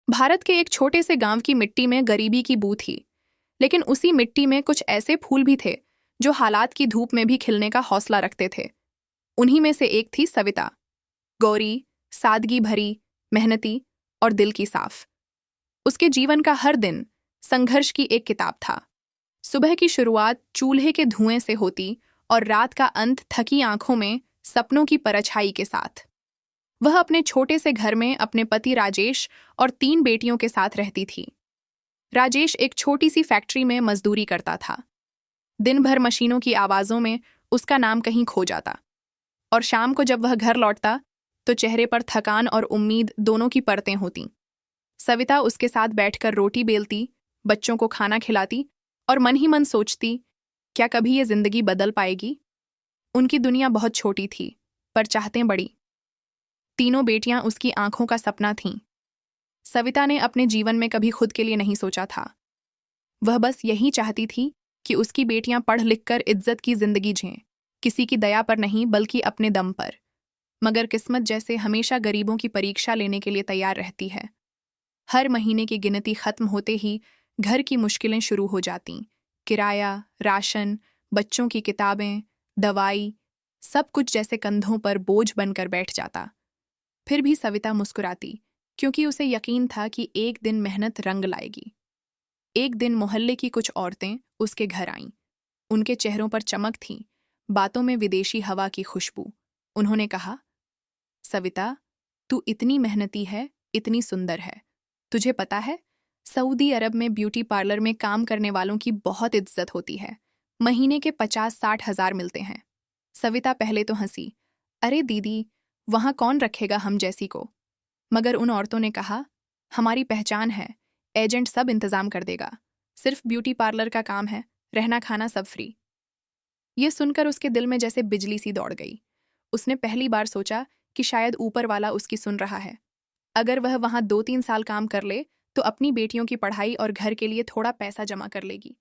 भारत के एक छोटे से गांव की मिट्टी में गरीबी की बू थी, लेकिन उसी मिट्टी में कुछ ऐसे फूल भी थे जो हालात की धूप में भी खिलने का हौसला रखते थे। उन्हीं में से एक थी सविता। गौरी, सादगी भरी, मेहनती और दिल की साफ। उसके जीवन का हर दिन संघर्ष की एक किताब था। सुबह की शुरुआत चूल्हे के धुएं से होती और रात का अंत थकी आंखों में सपनों की परछाई के साथ। वह अपने छोटे से घर में अपने पति राजेश और 3 बेटियों के साथ रहती थी। राजेश एक छोटी सी फैक्ट्री में मजदूरी करता था। दिन भर मशीनों की आवाजों में उसका नाम कहीं खो जाता, और शाम को जब वह घर लौटता तो चेहरे पर थकान और उम्मीद दोनों की परतें होतीं। सविता उसके साथ बैठकर रोटी बेलती, बच्चों को खाना खिलाती और मन ही मन सोचती, क्या कभी ये जिंदगी बदल पाएगी? उनकी दुनिया बहुत छोटी थी, पर चाहतें बड़ी। तीनों बेटियां उसकी आंखों का सपना थीं। सविता ने अपने जीवन में कभी खुद के लिए नहीं सोचा था। वह बस यही चाहती थी कि उसकी बेटियां पढ़ लिखकर इज्जत की जिंदगी जिएं, किसी की दया पर नहीं बल्कि अपने दम पर। मगर किस्मत जैसे हमेशा गरीबों की परीक्षा लेने के लिए तैयार रहती है। हर महीने की गिनती खत्म होते ही घर की मुश्किलें शुरू हो जातीं। किराया, राशन, बच्चों की किताबें, दवाई, सब कुछ जैसे कंधों पर बोझ बनकर बैठ जाता। फिर भी सविता मुस्कुराती, क्योंकि उसे यकीन था कि एक दिन मेहनत रंग लाएगी। एक दिन मोहल्ले की कुछ औरतें उसके घर आईं। उनके चेहरों पर चमक थी, बातों में विदेशी हवा की खुशबू। उन्होंने कहा, सविता, तू इतनी मेहनती है, इतनी सुंदर है। तुझे पता है, सऊदी अरब में ब्यूटी पार्लर में काम करने वालों की बहुत इज्जत होती है। महीने के 50-60 हजार मिलते हैं। सविता पहले तो हंसी, अरे दीदी, वहां कौन रखेगा हम जैसी को? मगर उन औरतों ने कहा, हमारी पहचान है, एजेंट सब इंतजाम कर देगा। सिर्फ ब्यूटी पार्लर का काम है, रहना खाना सब फ्री। ये सुनकर उसके दिल में जैसे बिजली सी दौड़ गई। उसने पहली बार सोचा कि शायद ऊपर वाला उसकी सुन रहा है। अगर वह वहां 2-3 साल काम कर ले तो अपनी बेटियों की पढ़ाई और घर के लिए थोड़ा पैसा जमा कर लेगी।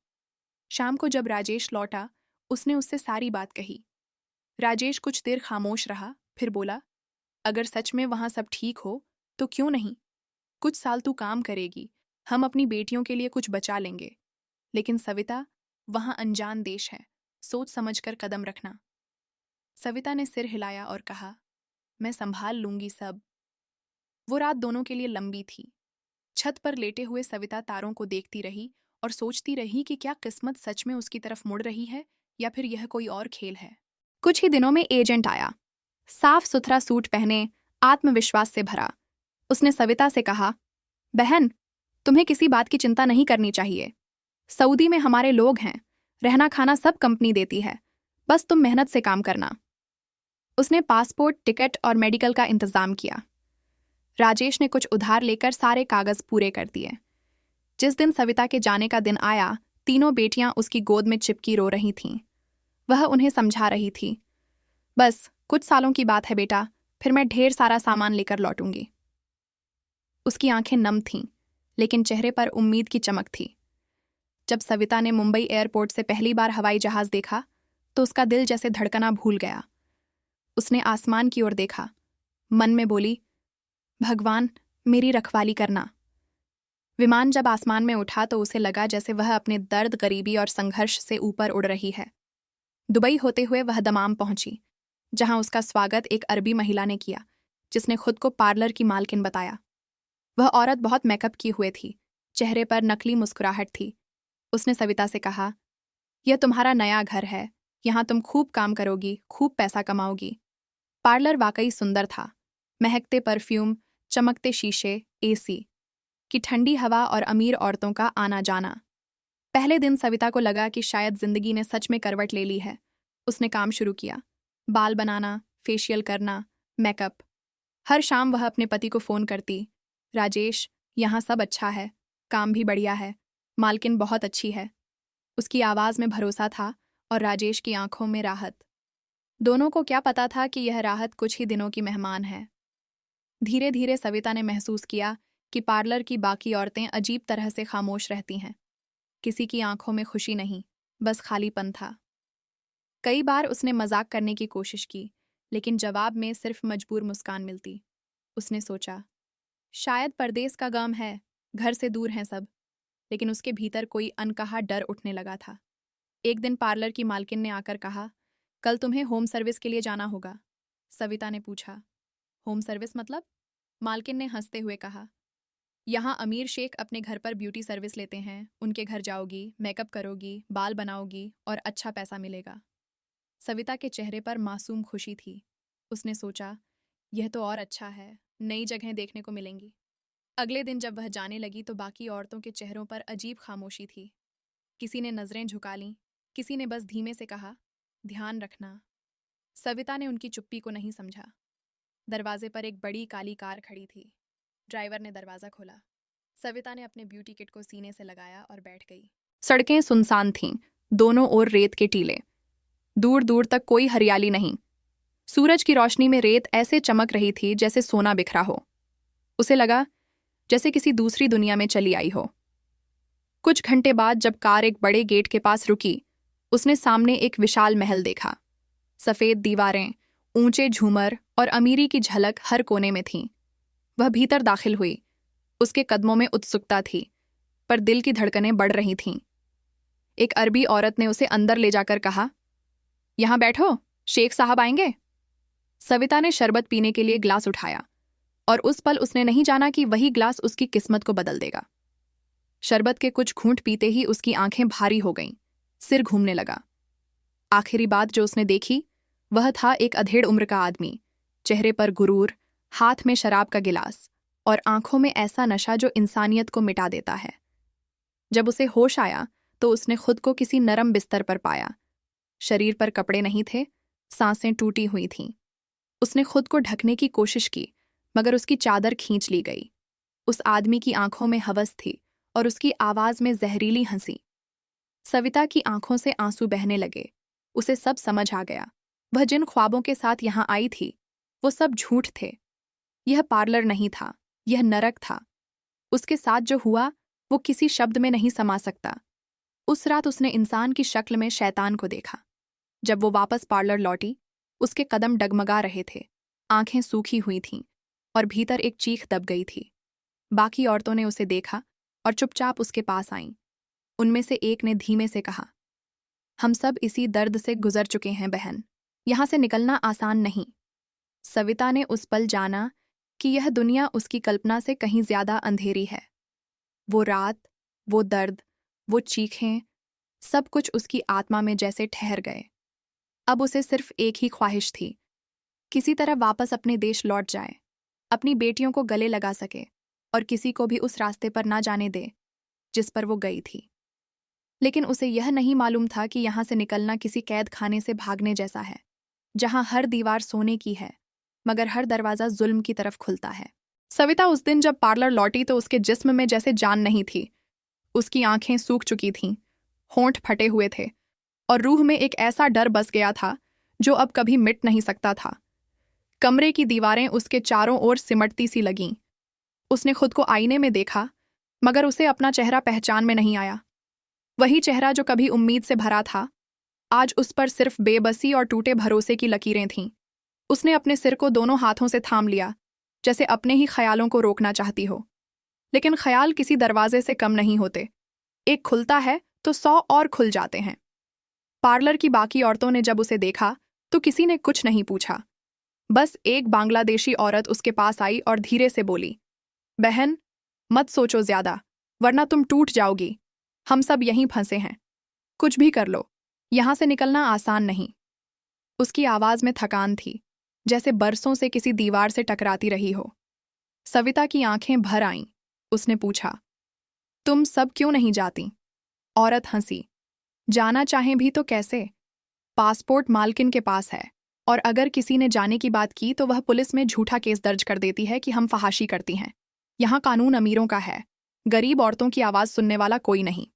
शाम को जब राजेश लौटा, उसने उससे सारी बात कही। राजेश कुछ देर खामोश रहा, फिर बोला, अगर सच में वहां सब ठीक हो तो क्यों नहीं? कुछ साल तू काम करेगी, हम अपनी बेटियों के लिए कुछ बचा लेंगे। लेकिन सविता, वहां अनजान देश है, सोच समझकर कदम रखना। सविता ने सिर हिलाया और कहा, मैं संभाल लूंगी सब। वो रात दोनों के लिए लंबी थी। छत पर लेटे हुए सविता तारों को देखती रही और सोचती रही कि क्या किस्मत सच में उसकी तरफ मुड़ रही है या फिर यह कोई और खेल है। कुछ ही दिनों में एजेंट आया, साफ सुथरा सूट पहने, आत्मविश्वास से भरा। उसने सविता से कहा, बहन, तुम्हें किसी बात की चिंता नहीं करनी चाहिए। सऊदी में हमारे लोग हैं, रहना खाना सब कंपनी देती है, बस तुम मेहनत से काम करना। उसने पासपोर्ट, टिकट और मेडिकल का इंतजाम किया। राजेश ने कुछ उधार लेकर सारे कागज पूरे कर दिए। जिस दिन सविता के जाने का दिन आया, तीनों बेटियां उसकी गोद में चिपकी रो रही थीं। वह उन्हें समझा रही थी, बस कुछ सालों की बात है बेटा, फिर मैं ढेर सारा सामान लेकर लौटूंगी। उसकी आंखें नम थीं, लेकिन चेहरे पर उम्मीद की चमक थी। जब सविता ने मुंबई एयरपोर्ट से पहली बार हवाई जहाज देखा तो उसका दिल जैसे धड़कना भूल गया। उसने आसमान की ओर देखा, मन में बोली, भगवान, मेरी रखवाली करना। विमान जब आसमान में उठा तो उसे लगा जैसे वह अपने दर्द, गरीबी और संघर्ष से ऊपर उड़ रही है। दुबई होते हुए वह दमाम पहुंची, जहां उसका स्वागत एक अरबी महिला ने किया, जिसने खुद को पार्लर की मालकिन बताया। वह औरत बहुत मेकअप की हुए थी, चेहरे पर नकली मुस्कुराहट थी। उसने सविता से कहा, यह तुम्हारा नया घर है, यहाँ तुम खूब काम करोगी, खूब पैसा कमाओगी। पार्लर वाकई सुंदर था, महकते परफ्यूम, चमकते शीशे, एसी की ठंडी हवा और अमीर औरतों का आना जाना। पहले दिन सविता को लगा कि शायद जिंदगी ने सच में करवट ले ली है। उसने काम शुरू किया, बाल बनाना, फेशियल करना, मेकअप। हर शाम वह अपने पति को फोन करती, राजेश, यहाँ सब अच्छा है, काम भी बढ़िया है, मालकिन बहुत अच्छी है। उसकी आवाज़ में भरोसा था और राजेश की आंखों में राहत। दोनों को क्या पता था कि यह राहत कुछ ही दिनों की मेहमान है। धीरे धीरे सविता ने महसूस किया कि पार्लर की बाकी औरतें अजीब तरह से खामोश रहती हैं। किसी की आंखों में खुशी नहीं, बस खालीपन था। कई बार उसने मजाक करने की कोशिश की, लेकिन जवाब में सिर्फ मजबूर मुस्कान मिलती। उसने सोचा, शायद परदेस का गम है, घर से दूर हैं सब। लेकिन उसके भीतर कोई अनकहा डर उठने लगा था। एक दिन पार्लर की मालकिन ने आकर कहा, कल तुम्हें होम सर्विस के लिए जाना होगा। सविता ने पूछा, होम सर्विस मतलब? मालकिन ने हंसते हुए कहा, यहाँ अमीर शेख अपने घर पर ब्यूटी सर्विस लेते हैं। उनके घर जाओगी, मेकअप करोगी, बाल बनाओगी और अच्छा पैसा मिलेगा। सविता के चेहरे पर मासूम खुशी थी। उसने सोचा, यह तो और अच्छा है, नई जगहें देखने को मिलेंगी। अगले दिन जब वह जाने लगी तो बाकी औरतों के चेहरों पर अजीब खामोशी थी। किसी ने नजरें झुका लीं, किसी ने बस धीमे से कहा, ध्यान रखना। सविता ने उनकी चुप्पी को नहीं समझा। दरवाजे पर एक बड़ी काली कार खड़ी थी। ड्राइवर ने दरवाजा खोला। सविता ने अपने ब्यूटी किट को सीने से लगाया और बैठ गई। सड़कें सुनसान थीं, दोनों ओर रेत के टीले। दूर दूर तक कोई हरियाली नहीं। सूरज की रोशनी में रेत ऐसे चमक रही थी जैसे सोना बिखरा हो। उसे लगा जैसे किसी दूसरी दुनिया में चली आई हो। कुछ घंटे बाद जब कार एक बड़े गेट के पास रुकी, उसने सामने एक विशाल महल देखा। सफेद दीवारें, ऊंचे झूमर और अमीरी की झलक हर कोने में थीं। वह भीतर दाखिल हुई। उसके कदमों में उत्सुकता थी, पर दिल की धड़कनें बढ़ रही थीं। एक अरबी औरत ने उसे अंदर ले जाकर कहा, यहां बैठो, शेख साहब आएंगे। सविता ने शरबत पीने के लिए ग्लास उठाया, और उस पल उसने नहीं जाना कि वही ग्लास उसकी किस्मत को बदल देगा। शरबत के कुछ घूंट पीते ही उसकी आंखें भारी हो गईं, सिर घूमने लगा। आखिरी बात जो उसने देखी वह था एक अधेड़ उम्र का आदमी, चेहरे पर गुरूर, हाथ में शराब का गिलास और आंखों में ऐसा नशा जो इंसानियत को मिटा देता है। जब उसे होश आया तो उसने खुद को किसी नरम बिस्तर पर पाया। शरीर पर कपड़े नहीं थे, सांसें टूटी हुई थीं। उसने खुद को ढकने की कोशिश की, मगर उसकी चादर खींच ली गई। उस आदमी की आंखों में हवस थी और उसकी आवाज में जहरीली हंसी। सविता की आंखों से आंसू बहने लगे। उसे सब समझ आ गया। वह जिन ख्वाबों के साथ यहां आई थी वो सब झूठ थे। यह पार्लर नहीं था, यह नरक था। उसके साथ जो हुआ वो किसी शब्द में नहीं समा सकता। उस रात उसने इंसान की शक्ल में शैतान को देखा। जब वो वापस पार्लर लौटी, उसके कदम डगमगा रहे थे, आंखें सूखी हुई थीं और भीतर एक चीख दब गई थी। बाकी औरतों ने उसे देखा और चुपचाप उसके पास आईं। उनमें से एक ने धीमे से कहा, हम सब इसी दर्द से गुजर चुके हैं बहन, यहां से निकलना आसान नहीं। सविता ने उस पल जाना कि यह दुनिया उसकी कल्पना से कहीं ज्यादा अंधेरी है। वो रात, वो दर्द, वो चीखें, सब कुछ उसकी आत्मा में जैसे ठहर गए। अब उसे सिर्फ एक ही ख्वाहिश थी, किसी तरह वापस अपने देश लौट जाए, अपनी बेटियों को गले लगा सके और किसी को भी उस रास्ते पर ना जाने दे जिस पर वो गई थी। लेकिन उसे यह नहीं मालूम था कि यहां से निकलना किसी कैद खाने से भागने जैसा है, जहां हर दीवार सोने की है मगर हर दरवाजा जुल्म की तरफ खुलता है। सविता उस दिन जब पार्लर लौटी तो उसके जिस्म में जैसे जान नहीं थी। उसकी आंखें सूख चुकी थीं, होंठ फटे हुए थे और रूह में एक ऐसा डर बस गया था जो अब कभी मिट नहीं सकता था। कमरे की दीवारें उसके चारों ओर सिमटती सी लगीं। उसने खुद को आईने में देखा, मगर उसे अपना चेहरा पहचान में नहीं आया। वही चेहरा जो कभी उम्मीद से भरा था, आज उस पर सिर्फ बेबसी और टूटे भरोसे की लकीरें थीं। उसने अपने सिर को दोनों हाथों से थाम लिया, जैसे अपने ही ख्यालों को रोकना चाहती हो। लेकिन ख्याल किसी दरवाजे से कम नहीं होते, एक खुलता है तो 100 और खुल जाते हैं। पार्लर की बाकी औरतों ने जब उसे देखा तो किसी ने कुछ नहीं पूछा। बस एक बांग्लादेशी औरत उसके पास आई और धीरे से बोली, बहन, मत सोचो ज्यादा, वरना तुम टूट जाओगी। हम सब यहीं फंसे हैं, कुछ भी कर लो, यहां से निकलना आसान नहीं। उसकी आवाज में थकान थी, जैसे बरसों से किसी दीवार से टकराती रही हो। सविता की आंखें भर आईं। उसने पूछा, तुम सब क्यों नहीं जाती? औरत हंसी, जाना चाहें भी तो कैसे? पासपोर्ट मालकिन के पास है, और अगर किसी ने जाने की बात की तो वह पुलिस में झूठा केस दर्ज कर देती है कि हम फहाशी करती हैं। यहाँ कानून अमीरों का है, गरीब औरतों की आवाज सुनने वाला कोई नहीं।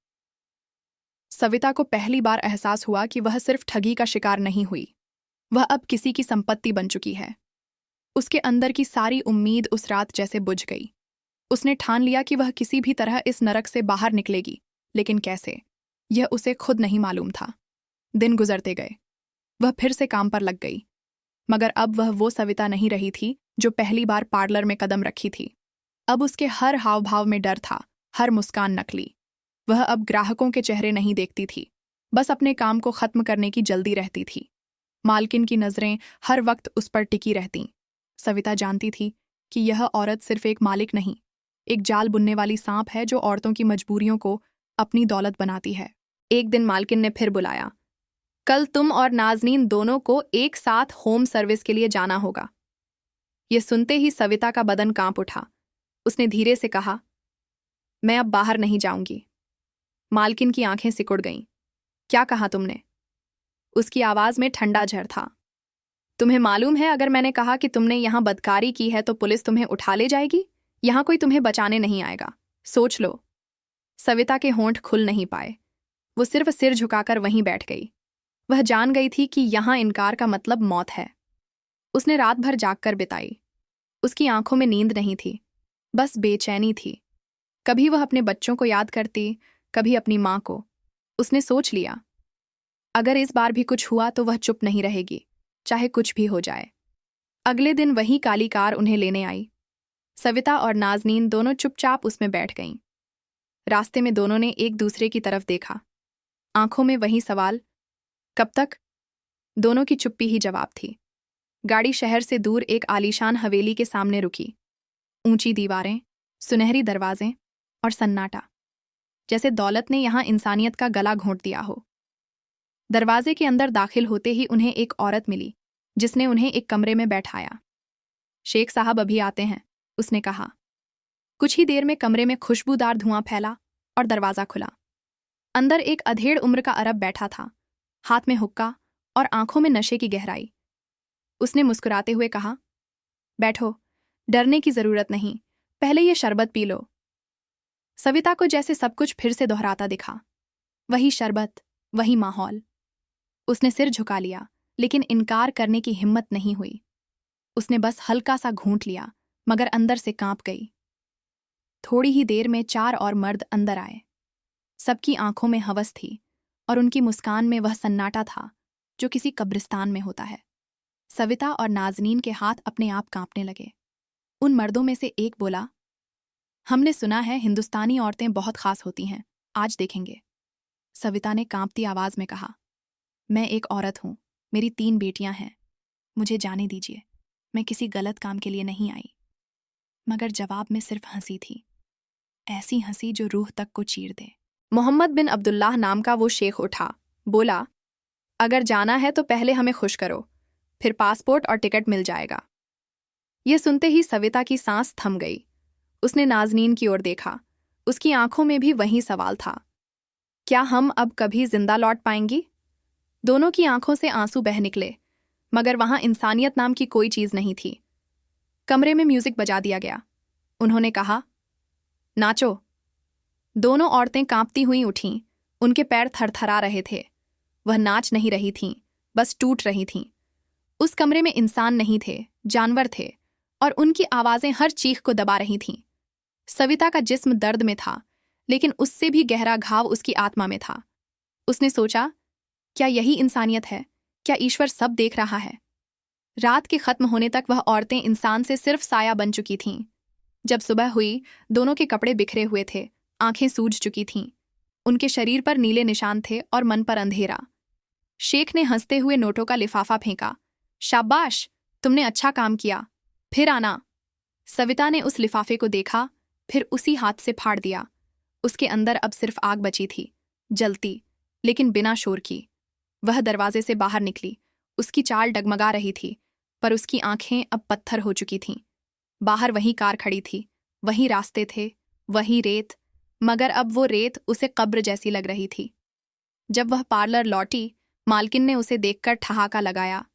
सविता को पहली बार एहसास हुआ कि वह सिर्फ ठगी का शिकार नहीं हुई, वह अब किसी की संपत्ति बन चुकी है। उसके अंदर की सारी उम्मीद उस रात जैसे बुझ गई। उसने ठान लिया कि वह किसी भी तरह इस नरक से बाहर निकलेगी, लेकिन कैसे, यह उसे खुद नहीं मालूम था। दिन गुजरते गए, वह फिर से काम पर लग गई, मगर अब वह वो सविता नहीं रही थी जो पहली बार पार्लर में कदम रखी थी। अब उसके हर हाव भाव में डर था, हर मुस्कान नकली। वह अब ग्राहकों के चेहरे नहीं देखती थी, बस अपने काम को खत्म करने की जल्दी रहती थी। मालकिन की नजरें हर वक्त उस पर टिकी रहतीं। सविता जानती थी कि यह औरत सिर्फ एक मालिक नहीं, एक जाल बुनने वाली सांप है जो औरतों की मजबूरियों को अपनी दौलत बनाती है। एक दिन मालकिन ने फिर बुलाया। कल तुम और नाजनीन दोनों को एक साथ होम सर्विस के लिए जाना होगा। यह सुनते ही सविता का बदन कांप उठा। उसने धीरे से कहा, मैं अब बाहर नहीं जाऊंगी। मालकिन की आंखें सिकुड़ गईं। क्या कहा तुमने? उसकी आवाज में ठंडा झर था। तुम्हें मालूम है अगर मैंने कहा कि तुमने यहां बदकारी की है तो पुलिस तुम्हें उठा ले जाएगी? यहां कोई तुम्हें बचाने नहीं आएगा, सोच लो। सविता के होंठ खुल नहीं पाए। वो सिर्फ सिर झुकाकर वहीं बैठ गई। वह जान गई थी कि यहां इनकार का मतलब मौत है। उसने रात भर जागकर बिताई। उसकी आंखों में नींद नहीं थी, बस बेचैनी थी। कभी वह अपने बच्चों को याद करती, कभी अपनी मां को। उसने सोच लिया, अगर इस बार भी कुछ हुआ तो वह चुप नहीं रहेगी, चाहे कुछ भी हो जाए। अगले दिन वही काली कार उन्हें लेने आई। सविता और नाजनीन दोनों चुपचाप उसमें बैठ गईं। रास्ते में दोनों ने एक दूसरे की तरफ देखा, आंखों में वही सवाल, कब तक? दोनों की चुप्पी ही जवाब थी। गाड़ी शहर से दूर एक आलीशान हवेली के सामने रुकी। ऊंची दीवारें, सुनहरी दरवाजें और सन्नाटा, जैसे दौलत ने यहां इंसानियत का गला घोंट दिया हो। दरवाजे के अंदर दाखिल होते ही उन्हें एक औरत मिली, जिसने उन्हें एक कमरे में बैठाया। शेख साहब अभी आते हैं, उसने कहा। कुछ ही देर में कमरे में खुशबूदार धुआं फैला और दरवाजा खुला। अंदर एक अधेड़ उम्र का अरब बैठा था, हाथ में हुक्का और आंखों में नशे की गहराई। उसने मुस्कुराते हुए कहा, बैठो, डरने की जरूरत नहीं, पहले ये शरबत पी लो। सविता को जैसे सब कुछ फिर से दोहराता दिखा। वही शरबत, वही माहौल। उसने सिर झुका लिया, लेकिन इनकार करने की हिम्मत नहीं हुई। उसने बस हल्का सा घूंट लिया, मगर अंदर से कांप गई। थोड़ी ही देर में 4 और मर्द अंदर आए। सबकी आंखों में हवस थी और उनकी मुस्कान में वह सन्नाटा था जो किसी कब्रिस्तान में होता है। सविता और नाजनीन के हाथ अपने आप कांपने लगे। उन मर्दों में से एक बोला, हमने सुना है हिंदुस्तानी औरतें बहुत खास होती हैं, आज देखेंगे। सविता ने कांपती आवाज में कहा, मैं एक औरत हूं, मेरी 3 बेटियां हैं, मुझे जाने दीजिए, मैं किसी गलत काम के लिए नहीं आई। मगर जवाब में सिर्फ हंसी थी, ऐसी हंसी जो रूह तक को चीर दे। मोहम्मद बिन अब्दुल्लाह नाम का वो शेख उठा, बोला, अगर जाना है तो पहले हमें खुश करो, फिर पासपोर्ट और टिकट मिल जाएगा। यह सुनते ही सविता की सांस थम गई। उसने नाजनीन की ओर देखा। उसकी आंखों में भी वही सवाल था, क्या हम अब कभी जिंदा लौट पाएंगी? दोनों की आंखों से आंसू बह निकले, मगर वहां इंसानियत नाम की कोई चीज नहीं थी। कमरे में म्यूजिक बजा दिया गया। उन्होंने कहा, नाचो। दोनों औरतें कांपती हुई उठीं, उनके पैर थरथरा रहे थे। वह नाच नहीं रही थीं, बस टूट रही थीं। उस कमरे में इंसान नहीं थे, जानवर थे, और उनकी आवाजें हर चीख को दबा रही थीं। सविता का जिस्म दर्द में था, लेकिन उससे भी गहरा घाव उसकी आत्मा में था। उसने सोचा, क्या यही इंसानियत है? क्या ईश्वर सब देख रहा है? रात के खत्म होने तक वह औरतें इंसान से सिर्फ साया बन चुकी थीं। जब सुबह हुई, दोनों के कपड़े बिखरे हुए थे, आंखें सूज चुकी थीं। उनके शरीर पर नीले निशान थे और मन पर अंधेरा। शेख ने हंसते हुए नोटों का लिफाफा फेंका। शाबाश, तुमने अच्छा काम किया, फिर आना। सविता ने उस लिफाफे को देखा, फिर उसी हाथ से फाड़ दिया। उसके अंदर अब सिर्फ आग बची थी, जलती, लेकिन बिना शोर की। वह दरवाजे से बाहर निकली। उसकी चाल डगमगा रही थी, पर उसकी आंखें अब पत्थर हो चुकी थीं। बाहर वही कार खड़ी थी, वही रास्ते थे, वही रेत, मगर अब वो रेत उसे कब्र जैसी लग रही थी। जब वह पार्लर लौटी, मालकिन ने उसे देखकर ठहाका लगाया।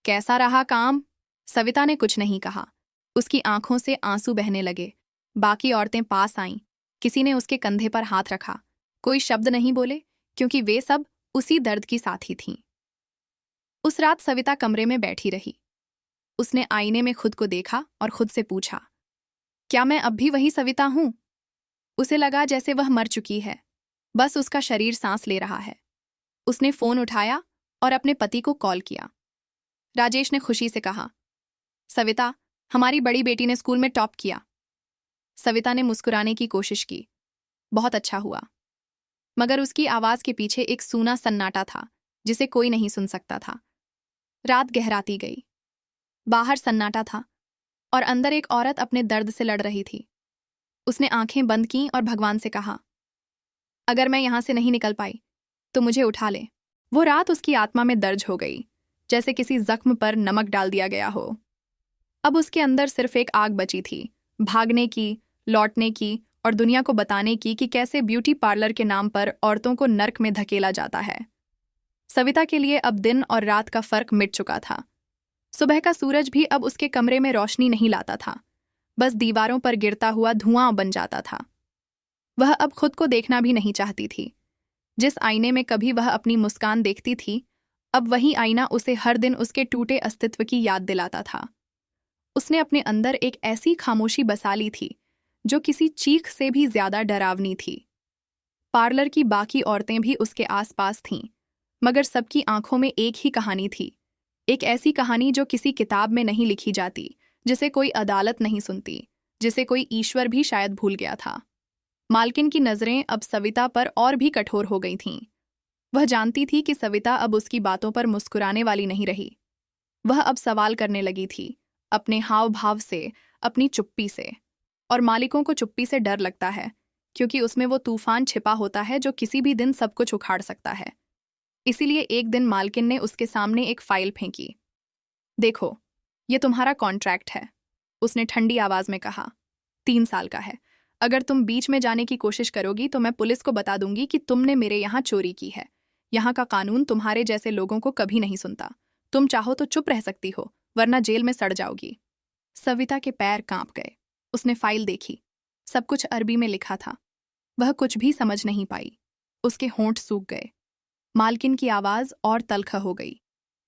कैसा रहा काम? सविता ने कुछ नहीं कहा। उसकी आंखों से आंसू बहने लगे। बाकी औरतें पास आईं। किसी ने उसके कंधे पर हाथ रखा। कोई शब्द नहीं बोले, क्योंकि वे सब उसी दर्द की साथी थीं। उस रात सविता कमरे में बैठी रही। उसने आईने में खुद को देखा और खुद से पूछा, क्या मैं अब भी वही सविता हूं? उसे लगा जैसे वह मर चुकी है, बस उसका शरीर सांस ले रहा है। उसने फोन उठाया और अपने पति को कॉल किया। राजेश ने खुशी से कहा, सविता, हमारी बड़ी बेटी ने स्कूल में टॉप किया। सविता ने मुस्कुराने की कोशिश की। बहुत अच्छा हुआ। मगर उसकी आवाज के पीछे एक सूना सन्नाटा था जिसे कोई नहीं सुन सकता था। रात गहराती गई। बाहर सन्नाटा था और अंदर एक औरत अपने दर्द से लड़ रही थी। उसने आंखें बंद की और भगवान से कहा, अगर मैं यहां से नहीं निकल पाई तो मुझे उठा ले। वो रात उसकी आत्मा में दर्ज हो गई, जैसे किसी जख्म पर नमक डाल दिया गया हो। अब उसके अंदर सिर्फ एक आग बची थी, भागने की, लौटने की और दुनिया को बताने की कि कैसे ब्यूटी पार्लर के नाम पर औरतों को नर्क में धकेला जाता है। सविता के लिए अब दिन और रात का फर्क मिट चुका था। सुबह का सूरज भी अब उसके कमरे में रोशनी नहीं लाता था, बस दीवारों पर गिरता हुआ धुआं बन जाता था। वह अब खुद को देखना भी नहीं चाहती थी। जिस आईने में कभी वह अपनी मुस्कान देखती थी, अब वही आईना उसे हर दिन उसके टूटे अस्तित्व की याद दिलाता था। उसने अपने अंदर एक ऐसी खामोशी बसा ली थी जो किसी चीख से भी ज्यादा डरावनी थी। पार्लर की बाकी औरतें भी उसके आसपास थीं, मगर सबकी आंखों में एक ही कहानी थी, एक ऐसी कहानी जो किसी किताब में नहीं लिखी जाती, जिसे कोई अदालत नहीं सुनती, जिसे कोई ईश्वर भी शायद भूल गया था। मालकिन की नजरें अब सविता पर और भी कठोर हो गई थीं। वह जानती थी कि सविता अब उसकी बातों पर मुस्कुराने वाली नहीं रही। वह अब सवाल करने लगी थी, अपने हाव भाव से, अपनी चुप्पी से। और मालिकों को चुप्पी से डर लगता है, क्योंकि उसमें वो तूफान छिपा होता है जो किसी भी दिन सब कुछ उखाड़ सकता है। इसीलिए एक दिन मालकिन ने उसके सामने एक फाइल फेंकी। देखो, ये तुम्हारा कॉन्ट्रैक्ट है, उसने ठंडी आवाज में कहा। 3 साल का है। अगर तुम बीच में जाने की कोशिश करोगी तो मैं पुलिस को बता दूंगी कि तुमने मेरे यहाँ चोरी की है। यहाँ का कानून तुम्हारे जैसे लोगों को कभी नहीं सुनता। तुम चाहो तो चुप रह सकती हो, वरना जेल में सड़ जाओगी। सविता के पैर कांप गए। उसने फाइल देखी। सब कुछ अरबी में लिखा था। वह कुछ भी समझ नहीं पाई। उसके होंठ सूख गए। मालकिन की आवाज और तल्ख हो गई।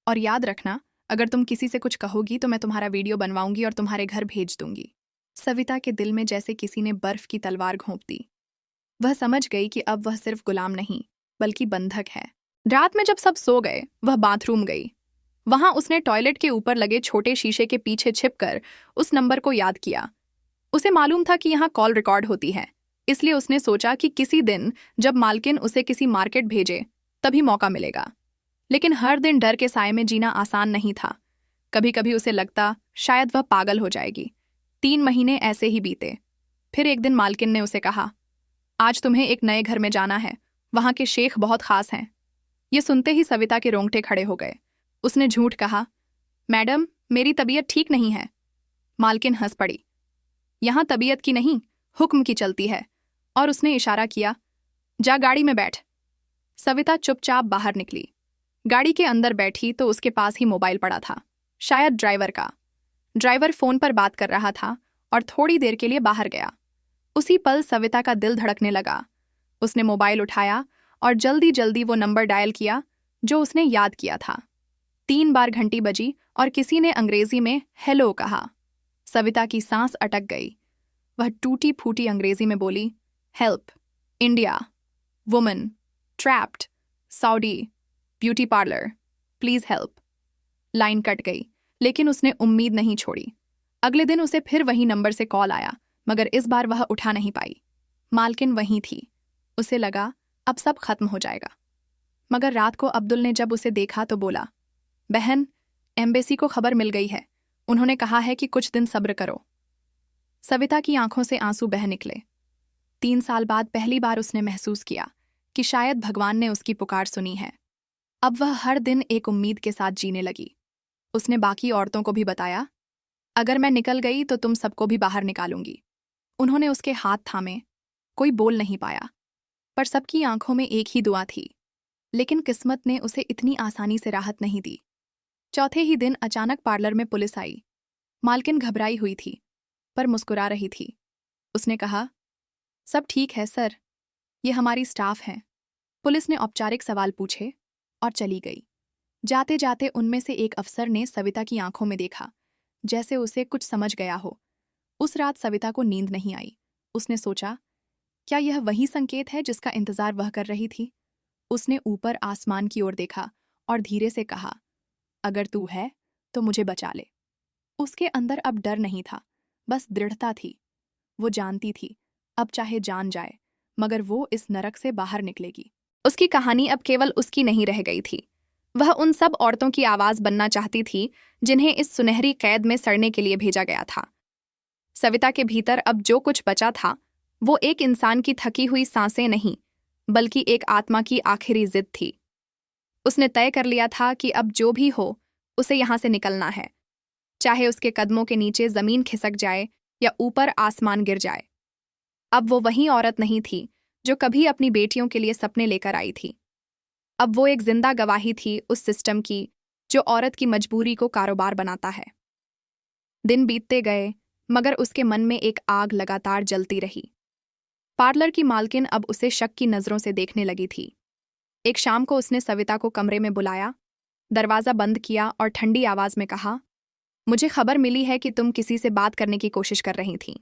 और याद रखना, अगर तुम किसी से कुछ कहोगी तो मैं तुम्हारा वीडियो बनवाऊंगी और तुम्हारे घर भेज दूंगी। सविता के दिल में जैसे किसी ने बर्फ की तलवार घोंप दी। वह समझ गई कि अब वह सिर्फ गुलाम नहीं, बल्कि बंधक है। रात में जब सब सो गए, वह बाथरूम गई। वहां उसने टॉयलेट के ऊपर लगे छोटे शीशे के पीछे छिपकर उस नंबर को याद किया। उसे मालूम था कि यहाँ कॉल रिकॉर्ड होती है, इसलिए उसने सोचा कि किसी दिन जब मालकिन उसे किसी मार्केट भेजे तभी मौका मिलेगा। लेकिन हर दिन डर के साए में जीना आसान नहीं था। कभी कभी उसे लगता शायद वह पागल हो जाएगी। 3 महीने ऐसे ही बीते। फिर एक दिन मालकिन ने उसे कहा, आज तुम्हें एक नए घर में जाना है, वहां के शेख बहुत खास हैं। ये सुनते ही सविता के रोंगटे खड़े हो गए। उसने झूठ कहा, मैडम, मेरी तबीयत ठीक नहीं है। मालकिन हंस पड़ी। यहां तबीयत की नहीं, हुक्म की चलती है। और उसने इशारा किया, जा गाड़ी में बैठ। सविता चुपचाप बाहर निकली। गाड़ी के अंदर बैठी तो उसके पास ही मोबाइल पड़ा था, शायद ड्राइवर का। ड्राइवर फोन पर बात कर रहा था और थोड़ी देर के लिए बाहर गया। उसी पल सविता का दिल धड़कने लगा। उसने मोबाइल उठाया और जल्दी जल्दी वो नंबर डायल किया जो उसने याद किया था। 3 बार घंटी बजी और किसी ने अंग्रेजी में हेलो कहा। सविता की सांस अटक गई। वह टूटी फूटी अंग्रेजी में बोली, help, India, woman, trapped, Saudi, beauty parlour, please help. Line cut गई, लेकिन उसने उम्मीद नहीं छोड़ी। अगले दिन उसे फिर वही नंबर से कॉल आया, मगर इस बार वह उठा नहीं पाई। मालकिन वहीं थी। उसे लगा अब सब खत्म हो जाएगा। मगर रात को अब्दुल ने जब उसे देखा तो बोला, बहन, एम्बेसी को खबर मिल गई है। उन्होंने कहा है कि कुछ दिन सब्र करो। सविता की आंखों से आंसू बह निकले। 3 साल बाद पहली बार उसने महसूस किया कि शायद भगवान ने उसकी पुकार सुनी है। अब वह हर दिन एक उम्मीद के साथ जीने लगी। उसने बाकी औरतों को भी बताया, अगर मैं निकल गई तो तुम सबको भी बाहर निकालूंगी। उन्होंने उसके हाथ थामे। कोई बोल नहीं पाया, पर सबकी आंखों में एक ही दुआ थी। लेकिन किस्मत ने उसे इतनी आसानी से राहत नहीं दी। चौथे ही दिन अचानक पार्लर में पुलिस आई। मालकिन घबराई हुई थी, पर मुस्कुरा रही थी। उसने कहा, सब ठीक है सर, ये हमारी स्टाफ हैं। पुलिस ने औपचारिक सवाल पूछे और चली गई। जाते जाते उनमें से एक अफसर ने सविता की आंखों में देखा, जैसे उसे कुछ समझ गया हो। उस रात सविता को नींद नहीं आई। उसने सोचा, क्या यह वही संकेत है जिसका इंतजार वह कर रही थी? उसने ऊपर आसमान की ओर देखा और धीरे से कहा, अगर तू है तो मुझे बचा ले। उसके अंदर अब डर नहीं था, बस दृढ़ता थी। वो जानती थी, अब चाहे जान जाए, मगर वो इस नरक से बाहर निकलेगी। उसकी कहानी अब केवल उसकी नहीं रह गई थी। वह उन सब औरतों की आवाज बनना चाहती थी जिन्हें इस सुनहरी कैद में सड़ने के लिए भेजा गया था। सविता के भीतर अब जो कुछ बचा था, वो एक इंसान की थकी हुई सांसें नहीं, बल्कि एक आत्मा की आखिरी जिद थी। उसने तय कर लिया था कि अब जो भी हो, उसे यहां से निकलना है, चाहे उसके कदमों के नीचे जमीन खिसक जाए या ऊपर आसमान गिर जाए। अब वो वही औरत नहीं थी जो कभी अपनी बेटियों के लिए सपने लेकर आई थी। अब वो एक जिंदा गवाही थी उस सिस्टम की जो औरत की मजबूरी को कारोबार बनाता है। दिन बीतते गए, मगर उसके मन में एक आग लगातार जलती रही। पार्लर की मालकिन अब उसे शक की नजरों से देखने लगी थी। एक शाम को उसने सविता को कमरे में बुलाया, दरवाजा बंद किया और ठंडी आवाज में कहा, मुझे खबर मिली है कि तुम किसी से बात करने की कोशिश कर रही थी।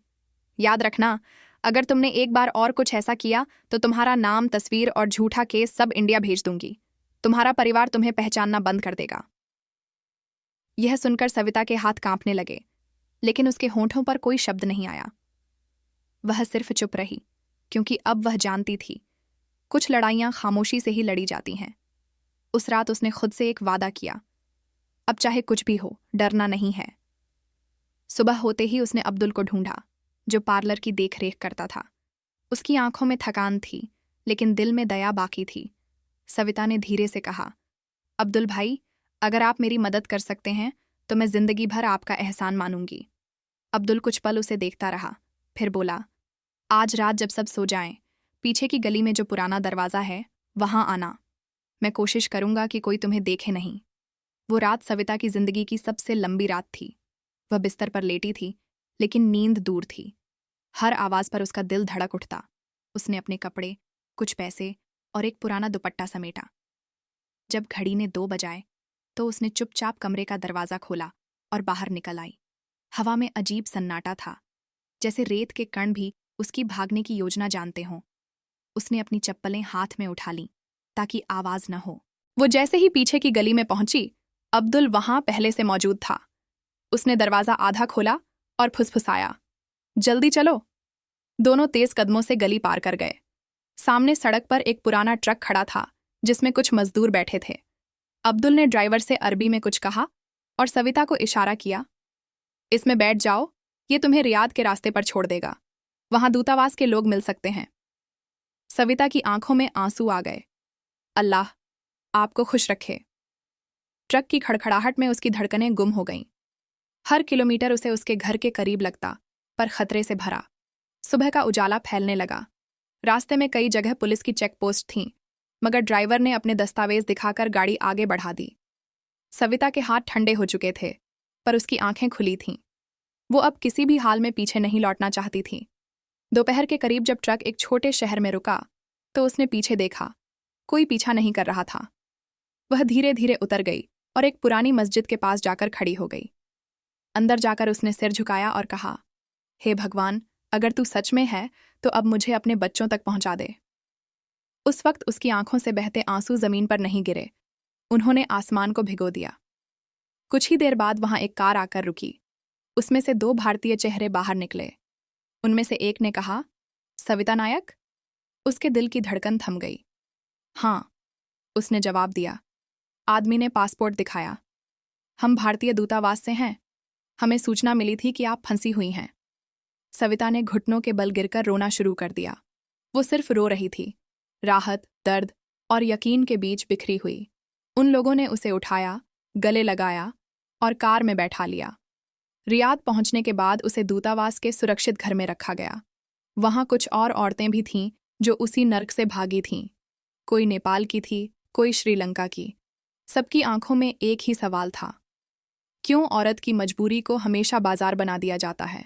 याद रखना, अगर तुमने एक बार और कुछ ऐसा किया तो तुम्हारा नाम, तस्वीर और झूठा केस सब इंडिया भेज दूंगी। तुम्हारा परिवार तुम्हें पहचानना बंद कर देगा। यह सुनकर सविता के हाथ कांपने लगे, लेकिन उसके होंठों पर कोई शब्द नहीं आया। वह सिर्फ चुप रही, क्योंकि अब वह जानती थी, कुछ लड़ाइयां खामोशी से ही लड़ी जाती हैं। उस रात उसने खुद से एक वादा किया, अब चाहे कुछ भी हो, डरना नहीं है। सुबह होते ही उसने अब्दुल को ढूंढा, जो पार्लर की देखरेख करता था। उसकी आंखों में थकान थी, लेकिन दिल में दया बाकी थी। सविता ने धीरे से कहा, अब्दुल भाई, अगर आप मेरी मदद कर सकते हैं तो मैं जिंदगी भर आपका एहसान मानूंगी। अब्दुल कुछ पल उसे देखता रहा, फिर बोला, आज रात जब सब सो जाएं, पीछे की गली में जो पुराना दरवाजा है, वहां आना। मैं कोशिश करूंगा कि कोई तुम्हें देखे नहीं। वो रात सविता की जिंदगी की सबसे लंबी रात थी। वह बिस्तर पर लेटी थी, लेकिन नींद दूर थी। हर आवाज पर उसका दिल धड़क उठता। उसने अपने कपड़े, कुछ पैसे और एक पुराना दुपट्टा समेटा। जब घड़ी ने 2 बजाए तो उसने चुपचाप कमरे का दरवाजा खोला और बाहर निकल आई। हवा में अजीब सन्नाटा था, जैसे रेत के कण भी उसकी भागने की योजना जानते हों। उसने अपनी चप्पलें हाथ में उठा लीं, ताकि आवाज न हो। वो जैसे ही पीछे की गली में पहुंची, अब्दुल वहां पहले से मौजूद था। उसने दरवाजा आधा खोला और फुसफुसाया, जल्दी चलो। दोनों तेज कदमों से गली पार कर गए। सामने सड़क पर एक पुराना ट्रक खड़ा था, जिसमें कुछ मजदूर बैठे थे। अब्दुल ने ड्राइवर से अरबी में कुछ कहा और सविता को इशारा किया, इसमें बैठ जाओ, ये तुम्हें रियाद के रास्ते पर छोड़ देगा। वहां दूतावास के लोग मिल सकते हैं। सविता की आंखों में आंसू आ गए। अल्लाह आपको खुश रखे। ट्रक की खड़खड़ाहट में उसकी धड़कनें गुम हो गईं। हर किलोमीटर उसे उसके घर के करीब लगता, पर खतरे से भरा। सुबह का उजाला फैलने लगा। रास्ते में कई जगह पुलिस की चेक पोस्ट थीं, मगर ड्राइवर ने अपने दस्तावेज दिखाकर गाड़ी आगे बढ़ा दी। सविता के हाथ ठंडे हो चुके थे, पर उसकी आंखें खुली थीं। वो अब किसी भी हाल में पीछे नहीं लौटना चाहती थी। दोपहर के करीब जब ट्रक एक छोटे शहर में रुका, तो उसने पीछे देखा। कोई पीछा नहीं कर रहा था। वह धीरे धीरे उतर गई और एक पुरानी मस्जिद के पास जाकर खड़ी हो गई। अंदर जाकर उसने सिर झुकाया और कहा, हे भगवान, अगर तू सच में है तो अब मुझे अपने बच्चों तक पहुंचा दे। उस वक्त उसकी आंखों से बहते आंसू जमीन पर नहीं गिरे, उन्होंने आसमान को भिगो दिया। कुछ ही देर बाद वहां एक कार आकर रुकी। उसमें से 2 भारतीय चेहरे बाहर निकले। उनमें से एक ने कहा, सविता नायक? उसके दिल की धड़कन थम गई। हाँ, उसने जवाब दिया। आदमी ने पासपोर्ट दिखाया। हम भारतीय दूतावास से हैं। हमें सूचना मिली थी कि आप फंसी हुई हैं। सविता ने घुटनों के बल गिरकर रोना शुरू कर दिया। वो सिर्फ रो रही थी, राहत, दर्द और यकीन के बीच बिखरी हुई। उन लोगों ने उसे उठाया, गले लगाया और कार में बैठा लिया। रियाद पहुंचने के बाद उसे दूतावास के सुरक्षित घर में रखा गया। वहां कुछ और औरतें भी थीं जो उसी नर्क से भागी थीं। कोई नेपाल की थी, कोई श्रीलंका की। सबकी आंखों में एक ही सवाल था, क्यों औरत की मजबूरी को हमेशा बाजार बना दिया जाता है?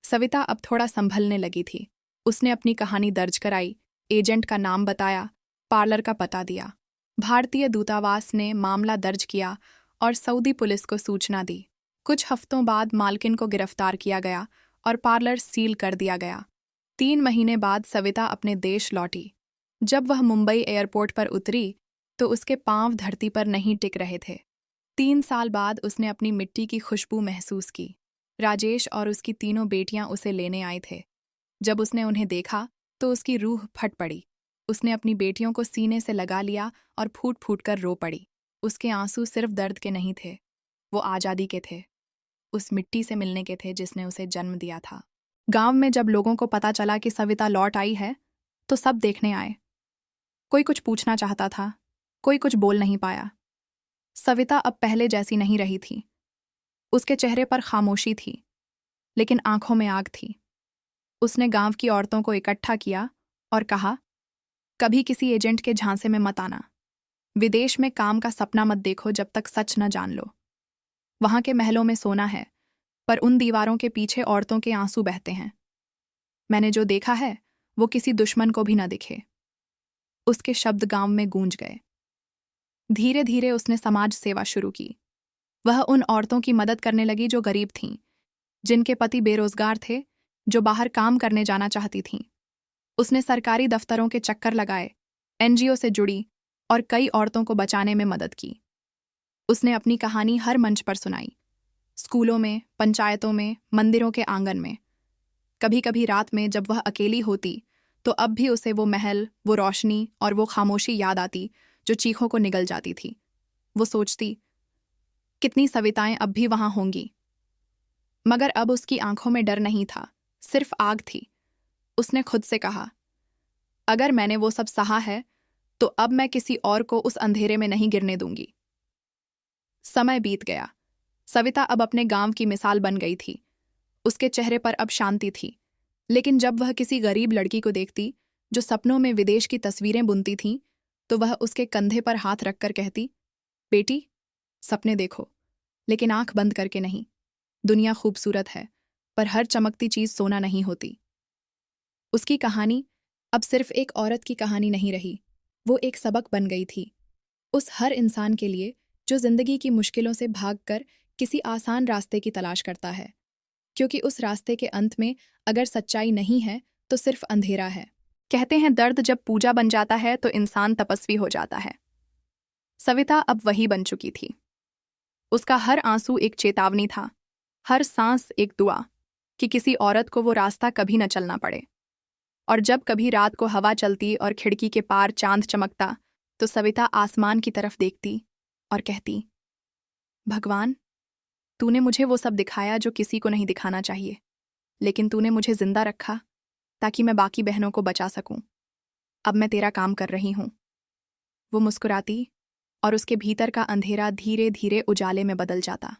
सविता अब थोड़ा संभलने लगी थी। उसने अपनी कहानी दर्ज कराई, एजेंट का नाम बताया, पार्लर का पता दिया। भारतीय दूतावास ने मामला दर्ज किया और सऊदी पुलिस को सूचना दी। कुछ हफ्तों बाद मालकिन को गिरफ्तार किया गया और पार्लर सील कर दिया गया। 3 महीने बाद सविता अपने देश लौटी। जब वह मुंबई एयरपोर्ट पर उतरी तो उसके पांव धरती पर नहीं टिक रहे थे। 3 साल बाद उसने अपनी मिट्टी की खुशबू महसूस की। राजेश और उसकी तीनों बेटियां उसे लेने आए थे। जब उसने उन्हें देखा तो उसकी रूह फट पड़ी। उसने अपनी बेटियों को सीने से लगा लिया और फूट फूट कर रो पड़ी। उसके आंसू सिर्फ दर्द के नहीं थे, वो आज़ादी के थे, उस मिट्टी से मिलने के थे जिसने उसे जन्म दिया था। गांव में जब लोगों को पता चला कि सविता लौट आई है तो सब देखने आए। कोई कुछ पूछना चाहता था, कोई कुछ बोल नहीं पाया। सविता अब पहले जैसी नहीं रही थी। उसके चेहरे पर खामोशी थी, लेकिन आंखों में आग थी। उसने गांव की औरतों को इकट्ठा किया और कहा, कभी किसी एजेंट के झांसे में मत आना। विदेश में काम का सपना मत देखो जब तक सच न जान लो। वहां के महलों में सोना है, पर उन दीवारों के पीछे औरतों के आंसू बहते हैं। मैंने जो देखा है वो किसी दुश्मन को भी न दिखे। उसके शब्द गांव में गूंज गए। धीरे धीरे उसने समाज सेवा शुरू की। वह उन औरतों की मदद करने लगी जो गरीब थीं, जिनके पति बेरोजगार थे, जो बाहर काम करने जाना चाहती थीं। उसने सरकारी दफ्तरों के चक्कर लगाए, एनजीओ से जुड़ी और कई औरतों को बचाने में मदद की। उसने अपनी कहानी हर मंच पर सुनाई, स्कूलों में, पंचायतों में, मंदिरों के आंगन में। कभी कभी रात में जब वह अकेली होती तो अब भी उसे वो महल, वो रोशनी और वो खामोशी याद आती जो चीखों को निगल जाती थी। वो सोचती, कितनी सविताएं अब भी वहां होंगी। मगर अब उसकी आंखों में डर नहीं था, सिर्फ आग थी। उसने खुद से कहा, अगर मैंने वो सब सहा है तो अब मैं किसी और को उस अंधेरे में नहीं गिरने दूंगी। समय बीत गया। सविता अब अपने गांव की मिसाल बन गई थी। उसके चेहरे पर अब शांति थी। लेकिन जब वह किसी गरीब लड़की को देखती जो सपनों में विदेश की तस्वीरें बुनती थी, तो वह उसके कंधे पर हाथ रखकर कहती, बेटी, सपने देखो, लेकिन आंख बंद करके नहीं। दुनिया खूबसूरत है, पर हर चमकती चीज सोना नहीं होती। उसकी कहानी अब सिर्फ एक औरत की कहानी नहीं रही, वो एक सबक बन गई थी उस हर इंसान के लिए जो जिंदगी की मुश्किलों से भागकर किसी आसान रास्ते की तलाश करता है, क्योंकि उस रास्ते के अंत में अगर सच्चाई नहीं है तो सिर्फ अंधेरा है। कहते हैं दर्द जब पूजा बन जाता है तो इंसान तपस्वी हो जाता है। सविता अब वही बन चुकी थी। उसका हर आंसू एक चेतावनी था, हर सांस एक दुआ कि किसी औरत को वो रास्ता कभी न चलना पड़े। और जब कभी रात को हवा चलती और खिड़की के पार चांद चमकता तो सविता आसमान की तरफ देखती और कहती, भगवान, तूने मुझे वो सब दिखाया जो किसी को नहीं दिखाना चाहिए, लेकिन तूने मुझे जिंदा रखा ताकि मैं बाकी बहनों को बचा सकूं। अब मैं तेरा काम कर रही हूं। वो मुस्कुराती और उसके भीतर का अंधेरा धीरे धीरे उजाले में बदल जाता।